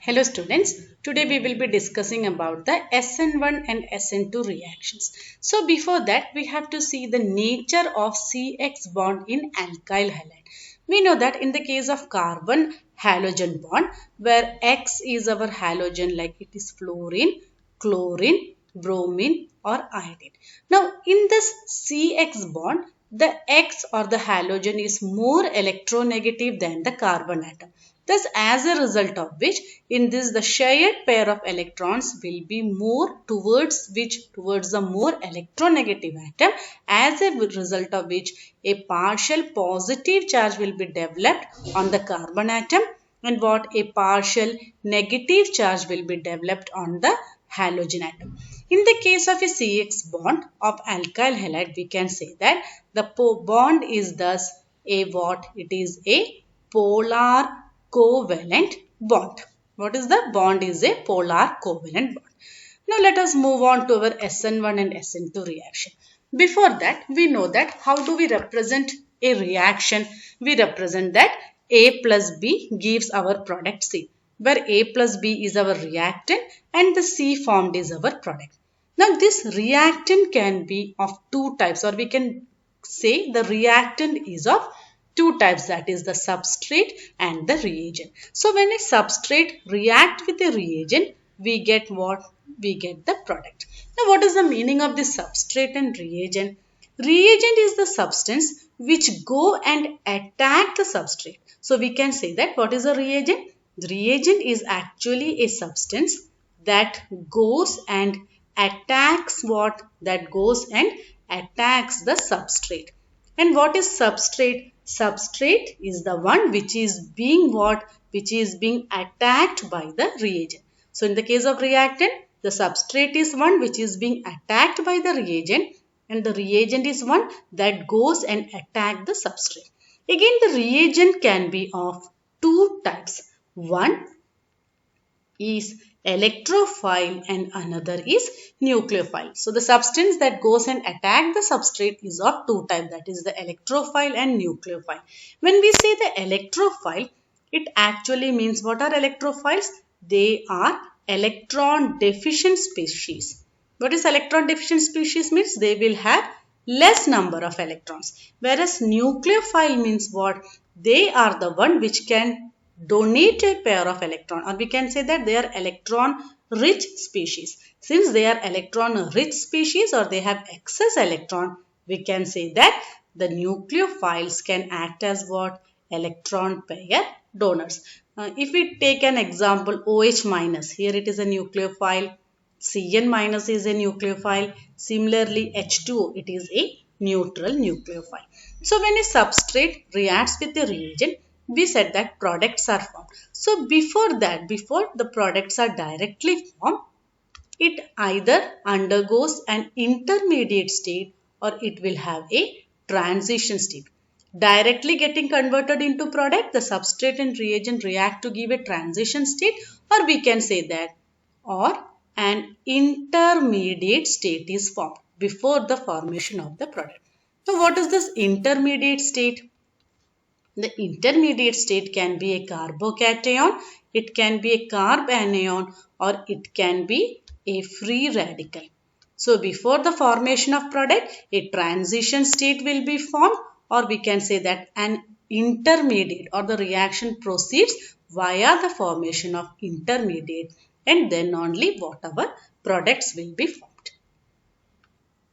Hello students, today we will be discussing about the SN1 and SN2 reactions. So before that we have to see the nature of CX bond in alkyl halide. We know that in the case of carbon halogen bond where X is our halogen like it is fluorine, chlorine, bromine or iodine. Now in this CX bond the X or the halogen is more electronegative than the carbon atom. Thus, as a result of which, in this the shared pair of electrons will be more towards the more electronegative atom, as a result of which a partial positive charge will be developed on the carbon atom and what a partial negative charge will be developed on the halogen atom. In the case of a CX bond of alkyl halide, we can say that the bond is thus a what? It is a polar covalent bond. What is the bond? Is a polar covalent bond. Now let us move on to our SN1 and SN2 reaction. Before that, we know that how do we represent a reaction? We represent that A plus B gives our product C, where A plus B is our reactant and the C formed is our product. Now this reactant can be of two types, or we can say the reactant is of two types, that is the substrate and the reagent. So when a substrate react with a reagent, we get what? We get the product. Now what is the meaning of this substrate and reagent? Reagent is the substance which go and attack the substrate. So we can say that what is a reagent? The reagent is actually a substance that goes and attacks what? That goes and attacks the substrate. And what is substrate? Substrate is the one which is being what? Which is being attacked by the reagent. So in the case of reactant, the substrate is one which is being attacked by the reagent and the reagent is one that goes and attack the substrate. Again, the reagent can be of two types. One is electrophile and another is nucleophile. So the substance that goes and attack the substrate is of two types, that is the electrophile and nucleophile. When we say the electrophile, it actually means what are electrophiles? They are electron deficient species. What is electron deficient species means? They will have less number of electrons. Whereas nucleophile means what? They are the one which can donate a pair of electron, or we can say that they are electron rich species. Since they are electron rich species or they have excess electron, we can say that the nucleophiles can act as what? Electron pair donors. If we take an example, OH minus, here it is a nucleophile, Cn minus is a nucleophile, similarly H2O, it is a neutral nucleophile. So when a substrate reacts with a reagent, we said that products are formed. So before that, before the products are directly formed, it either undergoes an intermediate state or it will have a transition state. Directly getting converted into product, the substrate and reagent react to give a transition state, or we can say that, or an intermediate state is formed before the formation of the product. So what is this intermediate state? The intermediate state can be a carbocation, it can be a carb anion, or it can be a free radical. So before the formation of product, a transition state will be formed, or we can say that an intermediate, or the reaction proceeds via the formation of intermediate, and then only whatever products will be formed.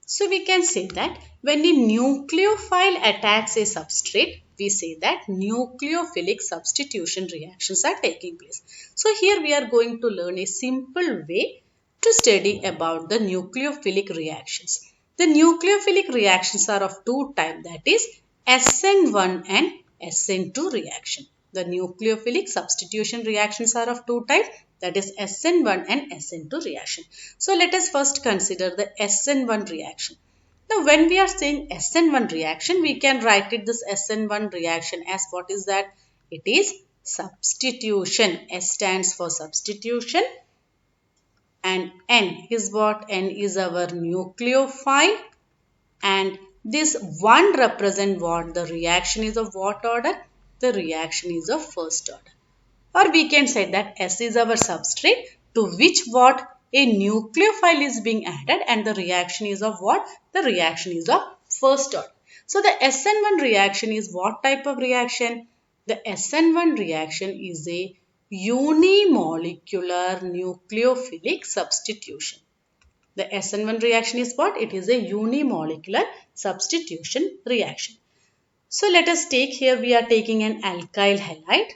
So we can say that when a nucleophile attacks a substrate, we say that nucleophilic substitution reactions are taking place. So here we are going to learn a simple way to study about the nucleophilic reactions. The nucleophilic reactions are of two types, that is SN1 and SN2 reaction. The nucleophilic substitution reactions are of two types, that is SN1 and SN2 reaction. So let us first consider the SN1 reaction. Now when we are saying SN1 reaction, we can write it this SN1 reaction as what is that? It is substitution. S stands for substitution and N is what? N is our nucleophile and this 1 represent what? The reaction is of what order? The reaction is of first order. Or we can say that S is our substrate to which what? A nucleophile is being added, and the reaction is of what? The reaction is of first order. So the SN1 reaction is what type of reaction? The SN1 reaction is a unimolecular nucleophilic substitution. The SN1 reaction is what? It is a unimolecular substitution reaction. So let us take here, we are taking an alkyl halide.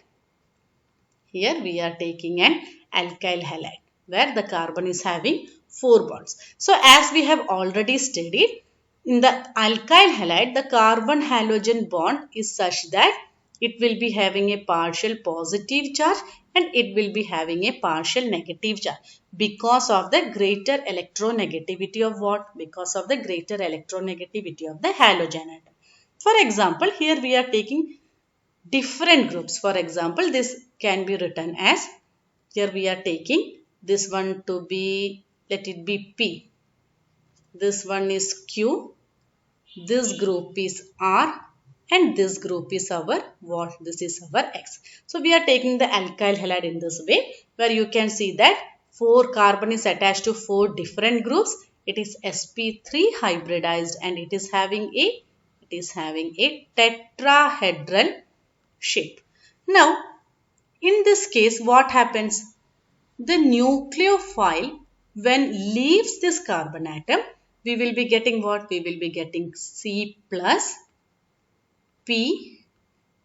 Here we are taking an alkyl halide where the carbon is having 4 bonds. So as we have already studied, in the alkyl halide, the carbon halogen bond is such that it will be having a partial positive charge and it will be having a partial negative charge because of the greater electronegativity of what? Because of the greater electronegativity of the halogen atom. For example, here we are taking different groups. For example, this can be written as, here we are taking this one to be, let it be P. This one is Q. This group is R. And this group is our what? This is our X. So we are taking the alkyl halide in this way, where you can see that 4 carbon is attached to 4 different groups. It is sp3 hybridized and it is having a tetrahedral shape. Now, in this case, what happens? The nucleophile, when leaves this carbon atom, we will be getting what? We will be getting C plus, P,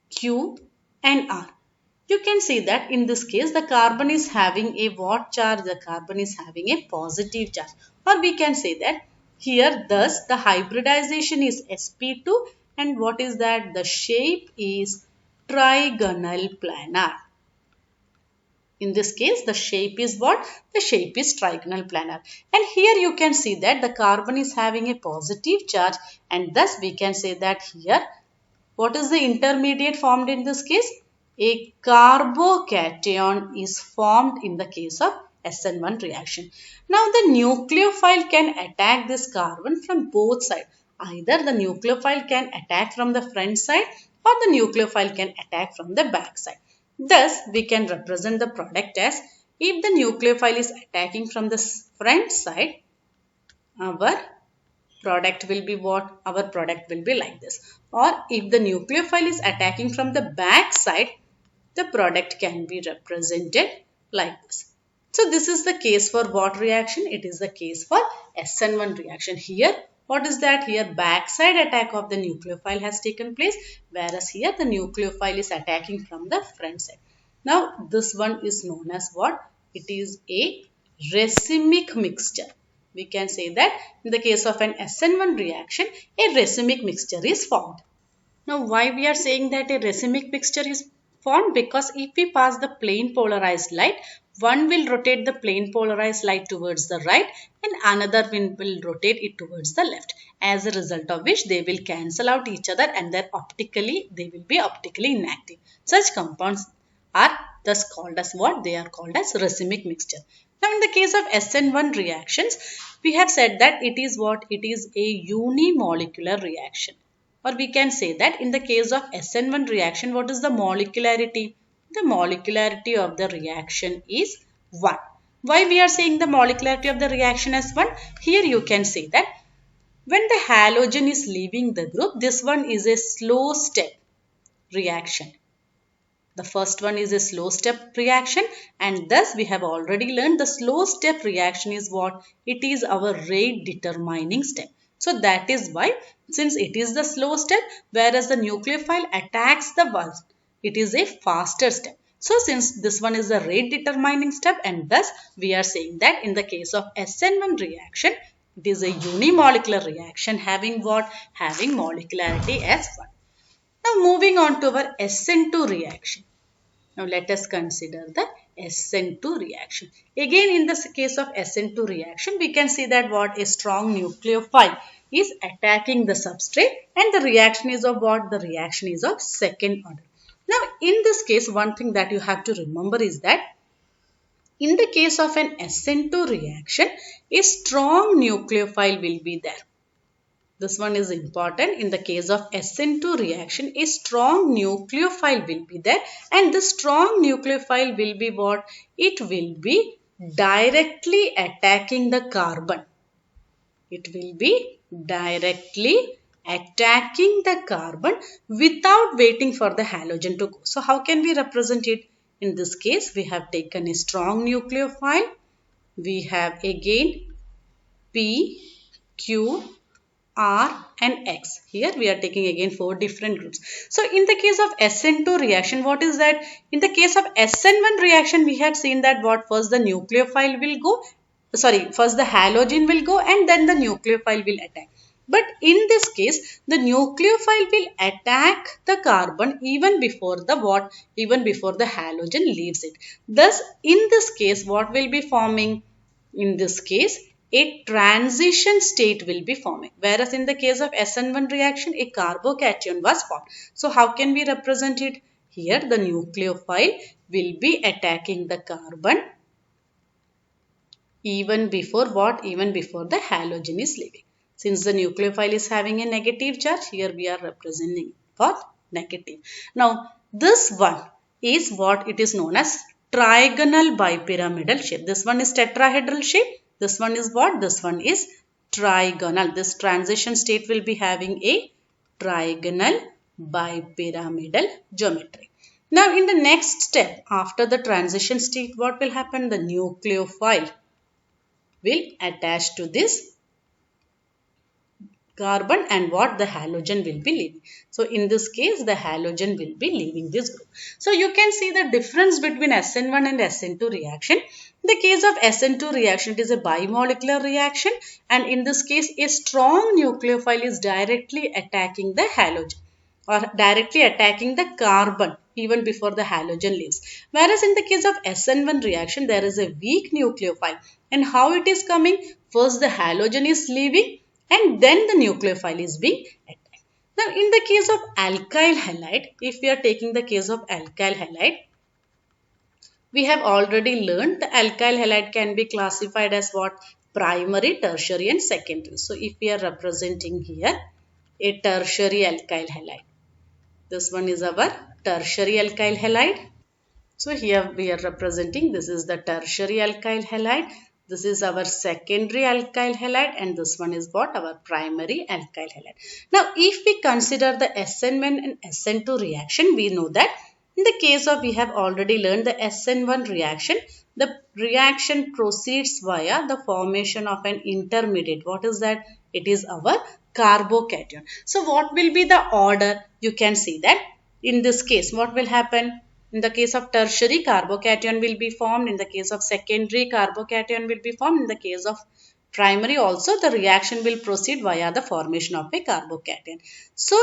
Q and R. You can see that in this case, the carbon is having a what charge? The carbon is having a positive charge. Or we can say that here, thus, the hybridization is sp2 and what is that? The shape is trigonal planar. In this case, the shape is what? The shape is trigonal planar. And here you can see that the carbon is having a positive charge and thus we can say that here, what is the intermediate formed in this case? A carbocation is formed in the case of SN1 reaction. Now the nucleophile can attack this carbon from both sides. Either the nucleophile can attack from the front side or the nucleophile can attack from the back side. Thus, we can represent the product as, if the nucleophile is attacking from the front side, our product will be what? Our product will be like this. Or if the nucleophile is attacking from the back side, the product can be represented like this. So this is the case for what reaction? It is the case for SN1 reaction. Here, what is that? Here backside attack of the nucleophile has taken place, whereas here the nucleophile is attacking from the front side. Now this one is known as what? It is a racemic mixture. We can say that in the case of an SN1 reaction, a racemic mixture is formed. Now why we are saying that a racemic mixture is formed? Because if we pass the plane polarized light, one will rotate the plane polarized light towards the right and another will rotate it towards the left. As a result of which they will cancel out each other and they will be optically inactive. Such compounds are thus called as what? They are called as racemic mixture. Now in the case of SN1 reactions, we have said that it is what? It is a unimolecular reaction. Or we can say that in the case of SN1 reaction, what is the molecularity? The molecularity of the reaction is 1. Why we are saying the molecularity of the reaction as 1? Here you can see that when the halogen is leaving the group, this one is a slow step reaction. The first one is a slow step reaction and thus we have already learned the slow step reaction is what? It is our rate determining step. So that is why, since it is the slow step, whereas the nucleophile attacks the valve, it is a faster step. So since this one is the rate determining step and thus we are saying that in the case of SN1 reaction, it is a unimolecular reaction having what? Having molecularity as 1. Now moving on to our SN2 reaction. Now let us consider the SN2 reaction. Again in the case of SN2 reaction, we can see that what? A strong nucleophile is attacking the substrate and the reaction is of what? The reaction is of second order. Now in this case, one thing that you have to remember is that in the case of an SN2 reaction, a strong nucleophile will be there. This one is important. In the case of SN2 reaction, a strong nucleophile will be there, and the strong nucleophile will be what? It will be directly attacking the carbon. It will be directly attacking the carbon without waiting for the halogen to go. So how can we represent it? In this case, we have taken a strong nucleophile. We have again P, Q, R and X. Here we are taking again 4 different groups. So in the case of SN2 reaction, what is that? In the case of SN1 reaction, we had seen that what first the nucleophile will go, first the halogen will go and then the nucleophile will attack. But in this case, the nucleophile will attack the carbon even before the what? Even before the halogen leaves it. Thus, in this case, what will be forming? In this case, a transition state will be forming. Whereas in the case of SN1 reaction, a carbocation was formed. So how can we represent it? Here the nucleophile will be attacking the carbon even before what? Even before the halogen is leaving. Since the nucleophile is having a negative charge, here we are representing what? Negative. Now this one is what it is known as trigonal bipyramidal shape. This one is tetrahedral shape. This one is what? This one is trigonal. This transition state will be having a trigonal bipyramidal geometry. Now in the next step, after the transition state, what will happen? The nucleophile will attach to this carbon and what? The halogen will be leaving. So in this case, the halogen will be leaving this group. So you can see the difference between SN1 and SN2 reaction. In the case of SN2 reaction, it is a bimolecular reaction, and in this case, a strong nucleophile is directly attacking the halogen or directly attacking the carbon even before the halogen leaves. Whereas in the case of SN1 reaction, there is a weak nucleophile. And how it is coming? First the halogen is leaving and then the nucleophile is being attacked. Now in the case of alkyl halide, if we are taking the case of alkyl halide, we have already learned the alkyl halide can be classified as what? Primary, tertiary and secondary. So if we are representing here a tertiary alkyl halide, this one is our tertiary alkyl halide. So here we are representing, this is the tertiary alkyl halide. This is our secondary alkyl halide and this one is what? Our primary alkyl halide. Now if we consider the SN1 and SN2 reaction, we know that in the case of, we have already learned the SN1 reaction, the reaction proceeds via the formation of an intermediate. What is that? It is our carbocation. So what will be the order? You can see that in this case, what will happen? In the case of tertiary, carbocation will be formed. In the case of secondary, carbocation will be formed. In the case of primary also, the reaction will proceed via the formation of a carbocation. So,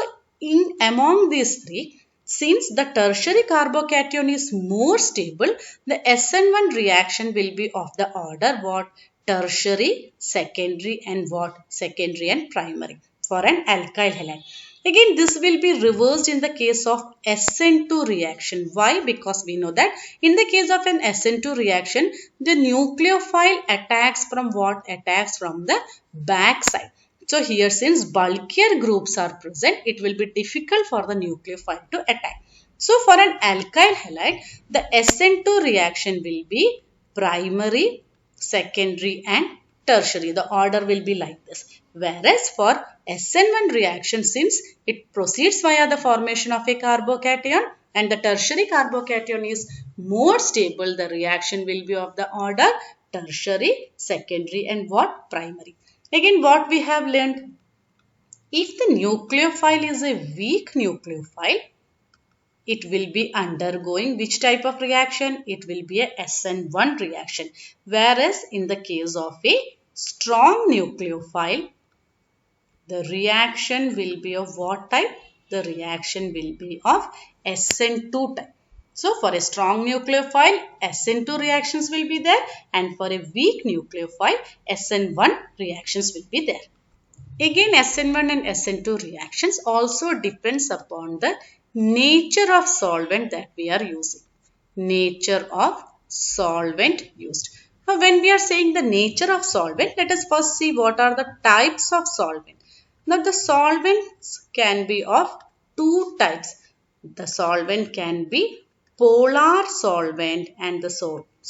among these three, since the tertiary carbocation is more stable, the SN1 reaction will be of the order what? Tertiary, secondary and what? Secondary and primary for an alkyl halide. Again, this will be reversed in the case of SN2 reaction. Why? Because we know that in the case of an SN2 reaction, the nucleophile attacks from what? Attacks from the back side. So here, since bulkier groups are present, it will be difficult for the nucleophile to attack. So for an alkyl halide, the SN2 reaction will be primary, secondary and tertiary. The order will be like this. Whereas for SN1 reaction, since it proceeds via the formation of a carbocation and the tertiary carbocation is more stable, the reaction will be of the order tertiary, secondary and what? Primary. Again, what we have learned, if the nucleophile is a weak nucleophile, it will be undergoing which type of reaction? It will be a SN1 reaction. Whereas in the case of a strong nucleophile, the reaction will be of what type? The reaction will be of SN2 type. So for a strong nucleophile, SN2 reactions will be there, and for a weak nucleophile, SN1 reactions will be there. Again, SN1 and SN2 reactions also depends upon the nature of solvent that we are using. Nature of solvent used. Now, when we are saying the nature of solvent, let us first see what are the types of solvent. Now the solvents can be of two types. The solvent can be polar solvent and the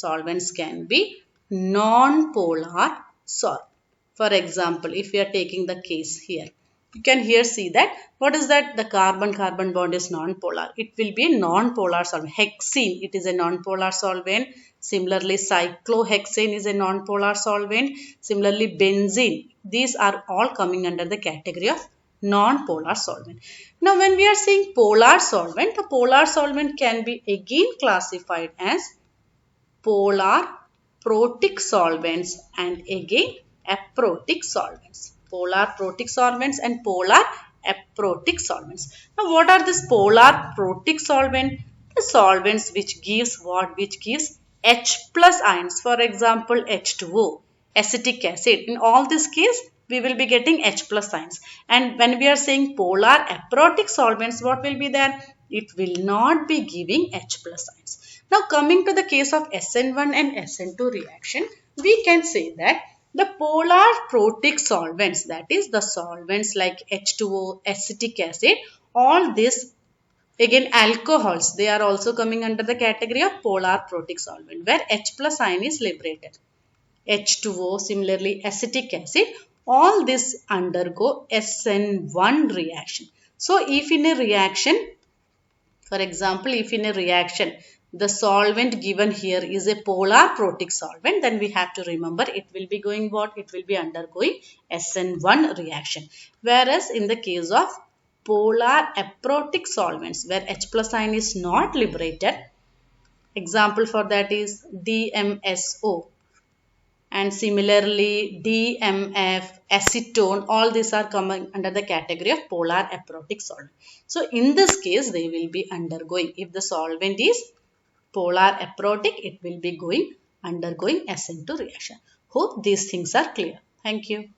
solvents can be non-polar solvent. For example, if we are taking the case here, you can here see that what is that? The carbon-carbon bond is non-polar. It will be a non-polar solvent. Hexene, it is a non-polar solvent. Similarly, cyclohexane is a non-polar solvent. Similarly, benzene. These are all coming under the category of non-polar solvent. Now, when we are saying polar solvent, the polar solvent can be again classified as polar protic solvents and again aprotic solvents. Polar protic solvents and polar aprotic solvents. Now, what are these polar protic solvent? The solvents which gives what? Which gives H plus ions. For example, H2O, acetic acid. In all this case, we will be getting H plus ions. And when we are saying polar aprotic solvents, what will be there? It will not be giving H plus ions. Now coming to the case of SN1 and SN2 reaction, we can say that the polar protic solvents, that is the solvents like H2O, acetic acid, all this, again alcohols, they are also coming under the category of polar protic solvent where H plus ion is liberated. H2O, similarly acetic acid, all this undergo SN1 reaction. So if in a reaction, for example, if in a reaction the solvent given here is a polar protic solvent, then we have to remember it will be going what? It will be undergoing SN1 reaction. Whereas in the case of polar aprotic solvents where H plus ion is not liberated, example for that is DMSO. And similarly, DMF, acetone, all these are coming under the category of polar aprotic solvent. So, in this case, they will be undergoing, if the solvent is polar aprotic, it will be undergoing SN2 reaction. Hope these things are clear. Thank you.